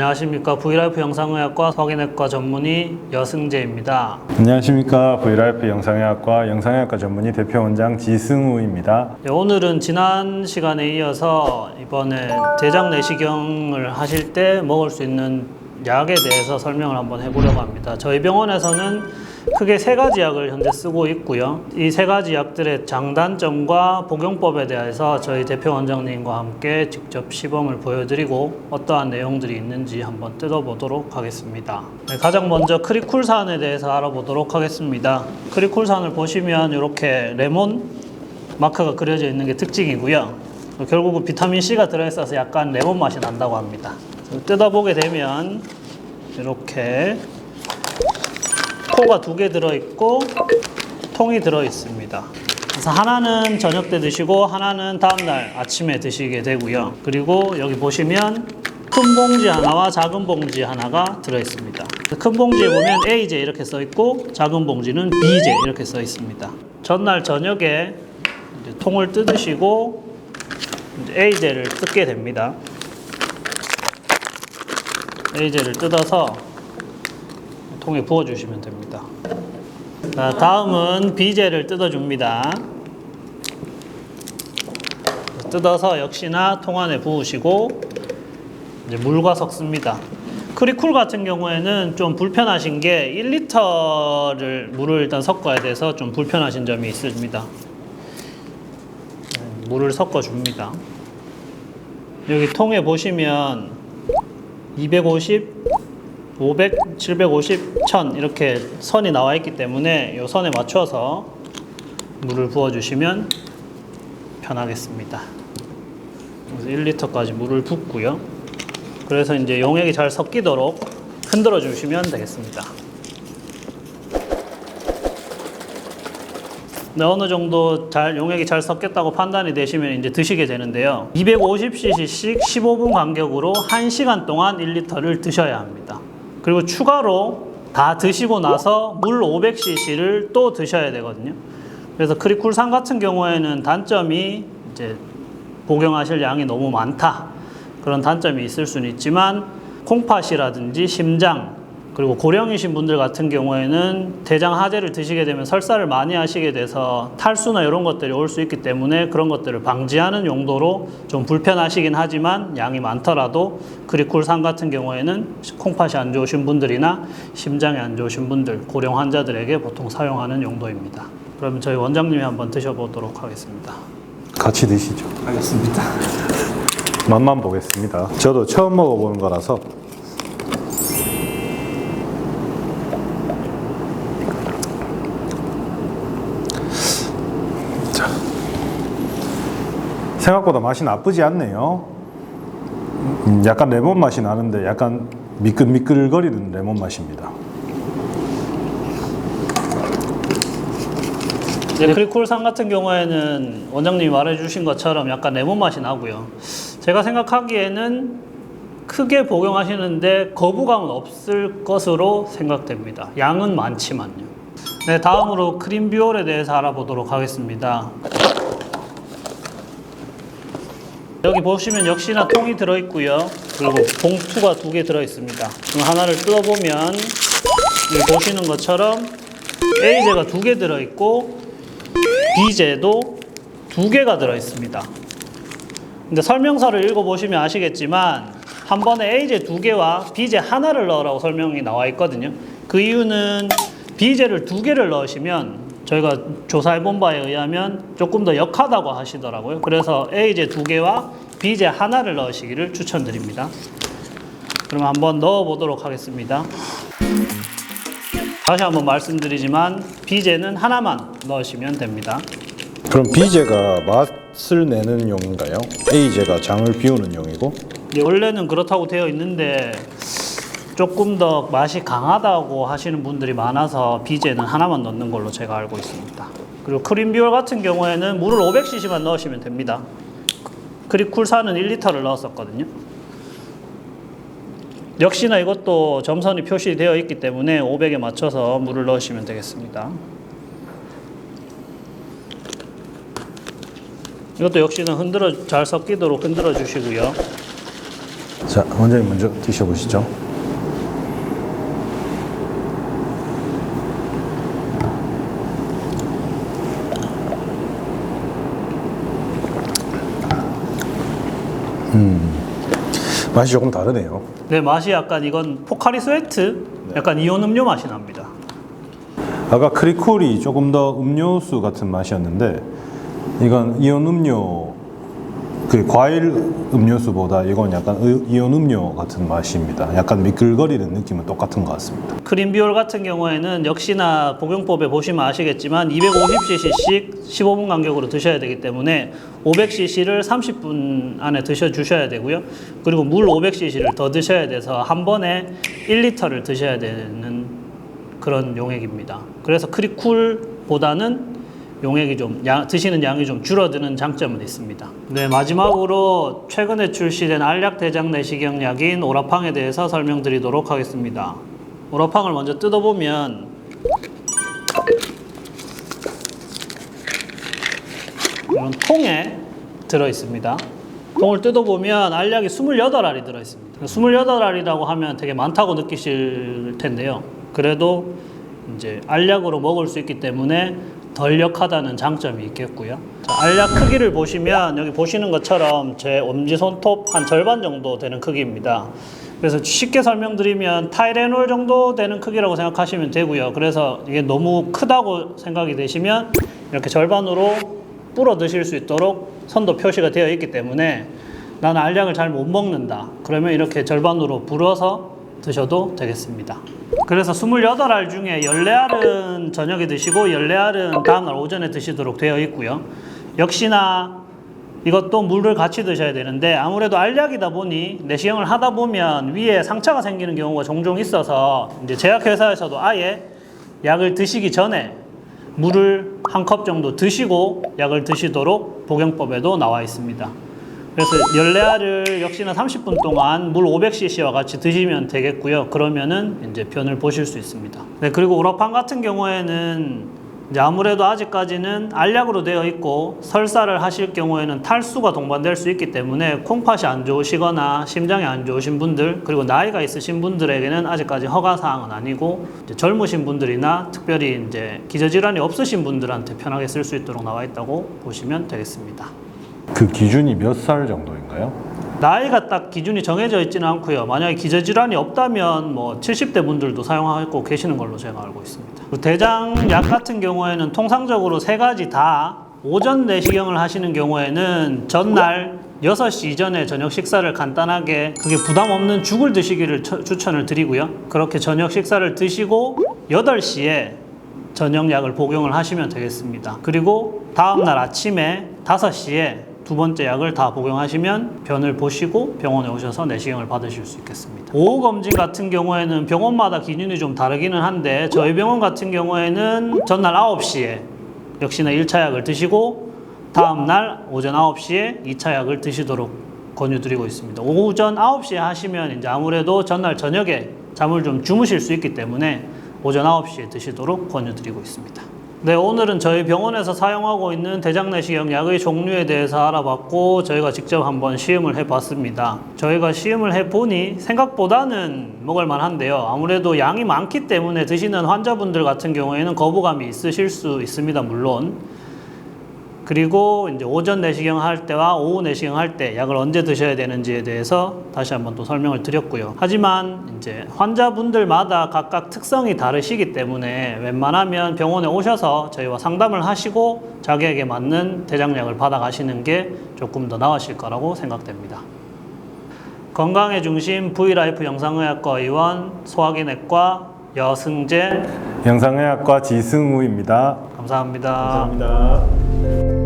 안녕하십니까. V라이프 영상의학과 확인외과 전문의 여승재입니다. 안녕하십니까. V라이프 영상의학과 영상의학과 전문의 대표원장 지승우입니다. 네, 오늘은 지난 시간에 이어서 이번에 대장 내시경을 하실 때 먹을 수 있는 약에 대해서 설명을 한번 해보려고 합니다. 저희 병원에서는 크게 세 가지 약을 현재 쓰고 있고요. 이 세 가지 약들의 장단점과 복용법에 대해서 저희 대표 원장님과 함께 직접 시범을 보여드리고 어떠한 내용들이 있는지 한번 뜯어보도록 하겠습니다. 네, 가장 먼저 크리쿨산에 대해서 알아보도록 하겠습니다. 크리쿨산을 보시면 이렇게 레몬 마크가 그려져 있는 게 특징이고요. 결국은 비타민C가 들어있어서 약간 레몬 맛이 난다고 합니다. 뜯어보게 되면 이렇게 포가 2개 들어있고 통이 들어있습니다. 그래서 하나는 저녁 때 드시고 하나는 다음날 아침에 드시게 되고요. 그리고 여기 보시면 큰 봉지 하나와 작은 봉지 하나가 들어있습니다. 큰 봉지에 보면 A제 이렇게 써있고 작은 봉지는 B제 이렇게 써있습니다. 전날 저녁에 이제 통을 뜯으시고 이제 A제를 뜯게 됩니다. A제를 뜯어서 통에 부어주시면 됩니다. 자, 다음은 B제를 뜯어줍니다. 뜯어서 역시나 통 안에 부으시고 이제 물과 섞습니다. 크리쿨 같은 경우에는 좀 불편하신 게 1리터를 물을 일단 섞어야 돼서 좀 불편하신 점이 있습니다. 물을 섞어줍니다. 여기 통에 보시면 250, 500, 750, 1000 이렇게 선이 나와 있기 때문에 이 선에 맞춰서 물을 부어주시면 편하겠습니다. 그래서 1리터까지 물을 붓고요. 그래서 이제 용액이 잘 섞이도록 흔들어 주시면 되겠습니다. 네, 어느 정도 용액이 잘 섞였다고 판단이 되시면 이제 드시게 되는데요. 250cc씩 15분 간격으로 1시간 동안 1리터를 드셔야 합니다. 그리고 추가로 다 드시고 나서 물 500cc를 또 드셔야 되거든요. 그래서 크리쿨산 같은 경우에는 단점이 이제 복용하실 양이 너무 많다. 그런 단점이 있을 수는 있지만 콩팥이라든지 심장 그리고 고령이신 분들 같은 경우에는 대장 하재를 드시게 되면 설사를 많이 하시게 돼서 탈수나 이런 것들이 올 수 있기 때문에 그런 것들을 방지하는 용도로 좀 불편하시긴 하지만 양이 많더라도 크리쿨산 같은 경우에는 콩팥이 안 좋으신 분들이나 심장이 안 좋으신 분들, 고령 환자들에게 보통 사용하는 용도입니다. 그러면 저희 원장님이 한번 드셔보도록 하겠습니다. 같이 드시죠. 알겠습니다. 맛만 보겠습니다. 저도 처음 먹어보는 거라서. 생각보다 맛이 나쁘지 않네요. 약간 레몬 맛이 나는데 약간 미끌미끌거리는 레몬 맛입니다. 네, 크리쿨산 같은 경우에는 원장님이 말해주신 것처럼 약간 레몬 맛이 나고요. 제가 생각하기에는 크게 복용하시는데 거부감은 없을 것으로 생각됩니다. 양은 많지만요. 네, 다음으로 크림비올에 대해서 알아보도록 하겠습니다. 여기 보시면 역시나 통이 들어있고요. 그리고 봉투가 2개 들어있습니다. 하나를 뜯어보면 여기 보시는 것처럼 A제가 2개 들어있고 B제도 2개가 들어있습니다. 근데 설명서를 읽어보시면 아시겠지만 한 번에 A제 2개와 B제 하나를 넣으라고 설명이 나와 있거든요. 그 이유는 B제를 2개를 넣으시면 저희가 조사해본 바에 의하면 조금 더 역하다고 하시더라고요. 그래서 A제 2개와 B제 하나를 넣으시기를 추천드립니다. 그럼 한번 넣어보도록 하겠습니다. 다시 한번 말씀드리지만 B제는 하나만 넣으시면 됩니다. 그럼 B제가 맛을 내는 용인가요? A제가 장을 비우는 용이고? 원래는 그렇다고 되어 있는데 조금 더 맛이 강하다고 하시는 분들이 많아서 B제는 하나만 넣는 걸로 제가 알고 있습니다. 그리고 크림비올 같은 경우에는 물을 500cc만 넣으시면 됩니다. 크리쿨산은 1리터를 넣었었거든요. 역시나 이것도 점선이 표시되어 있기 때문에 500에 맞춰서 물을 넣으시면 되겠습니다. 이것도 역시나 잘 섞이도록 흔들어 주시고요. 자, 원장님 먼저 드셔보시죠. 맛이 조금 다르네요. 네, 맛이 약간 이건 포카리 스웨트, 약간 이온 음료 맛이 납니다. 아까 크리쿨이 조금 더 음료수 같은 맛이었는데 이건 이온 음료, 그 과일 음료수보다 이건 약간 이온 음료 같은 맛입니다. 약간 미끌거리는 느낌은 똑같은 것 같습니다. 크림비올 같은 경우에는 역시나 복용법에 보시면 아시겠지만 250cc씩 15분 간격으로 드셔야 되기 때문에 500cc를 30분 안에 드셔주셔야 되고요. 그리고 물 500cc를 더 드셔야 돼서 한 번에 1리터를 드셔야 되는 그런 용액입니다. 그래서 크리쿨보다는 용액이 좀 드시는 양이 좀 줄어드는 장점은 있습니다. 네, 마지막으로 최근에 출시된 알약 대장 내시경 약인 오라팡에 대해서 설명드리도록 하겠습니다. 오라팡을 먼저 뜯어보면 이런 통에 들어있습니다. 통을 뜯어보면 알약이 28알이 들어있습니다. 28알이라고 하면 되게 많다고 느끼실 텐데요. 그래도 이제 알약으로 먹을 수 있기 때문에 덜 역하다는 장점이 있겠고요. 자, 알약 크기를 보시면 여기 보시는 것처럼 제 엄지손톱 한 절반 정도 되는 크기입니다. 그래서 쉽게 설명드리면 타이레놀 정도 되는 크기라고 생각하시면 되고요. 그래서 이게 너무 크다고 생각이 되시면 이렇게 절반으로 불어 드실 수 있도록 선도 표시가 되어 있기 때문에 나는 알약을 잘 못 먹는다. 그러면 이렇게 절반으로 불어서 드셔도 되겠습니다. 그래서 28알 중에 14알은 저녁에 드시고 14알은 다음날 오전에 드시도록 되어 있고요. 역시나 이것도 물을 같이 드셔야 되는데 아무래도 알약이다 보니 내시경을 하다 보면 위에 상처가 생기는 경우가 종종 있어서 이제 제약회사에서도 아예 약을 드시기 전에 물을 한 컵 정도 드시고 약을 드시도록 복용법에도 나와 있습니다. 그래서 14알을 역시나 30분 동안 물 500cc와 같이 드시면 되겠고요. 그러면은 이제 변을 보실 수 있습니다. 네, 그리고 오라팡 같은 경우에는 이제 아무래도 아직까지는 알약으로 되어 있고 설사를 하실 경우에는 탈수가 동반될 수 있기 때문에 콩팥이 안 좋으시거나 심장이 안 좋으신 분들 그리고 나이가 있으신 분들에게는 아직까지 허가 사항은 아니고 이제 젊으신 분들이나 특별히 이제 기저질환이 없으신 분들한테 편하게 쓸 수 있도록 나와 있다고 보시면 되겠습니다. 그 기준이 몇 살 정도인가요? 나이가 딱 기준이 정해져 있지는 않고요. 만약에 기저질환이 없다면 뭐 70대 분들도 사용하고 계시는 걸로 제가 알고 있습니다. 대장약 같은 경우에는 통상적으로 세 가지 다 오전 내시경을 하시는 경우에는 전날 6시 이전에 저녁 식사를 간단하게 그게 부담 없는 죽을 드시기를 추천을 드리고요. 그렇게 저녁 식사를 드시고 8시에 저녁약을 복용을 하시면 되겠습니다. 그리고 다음날 아침에 5시에 두 번째 약을 다 복용하시면 변을 보시고 병원에 오셔서 내시경을 받으실 수 있겠습니다. 오후 검진 같은 경우에는 병원마다 기준이 좀 다르기는 한데 저희 병원 같은 경우에는 전날 9시에 역시나 1차 약을 드시고 다음날 오전 9시에 2차 약을 드시도록 권유드리고 있습니다. 오전 9시에 하시면 이제 아무래도 전날 저녁에 잠을 좀 주무실 수 있기 때문에 오전 9시에 드시도록 권유드리고 있습니다. 네, 오늘은 저희 병원에서 사용하고 있는 대장내시경 약의 종류에 대해서 알아봤고 저희가 직접 한번 시음을 해봤습니다. 저희가 시음을 해보니 생각보다는 먹을만 한데요. 아무래도 양이 많기 때문에 드시는 환자분들 같은 경우에는 거부감이 있으실 수 있습니다. 물론. 그리고 이제 오전 내시경 할 때와 오후 내시경 할 때 약을 언제 드셔야 되는지에 대해서 다시 한번 또 설명을 드렸고요. 하지만 이제 환자분들마다 각각 특성이 다르시기 때문에 웬만하면 병원에 오셔서 저희와 상담을 하시고 자기에게 맞는 대장약을 받아 가시는 게 조금 더 나으실 거라고 생각됩니다. 건강의 중심 V라이프 영상의학과 의원 소화기내과 여승재 영상의학과 지승우입니다. 감사합니다. 감사합니다.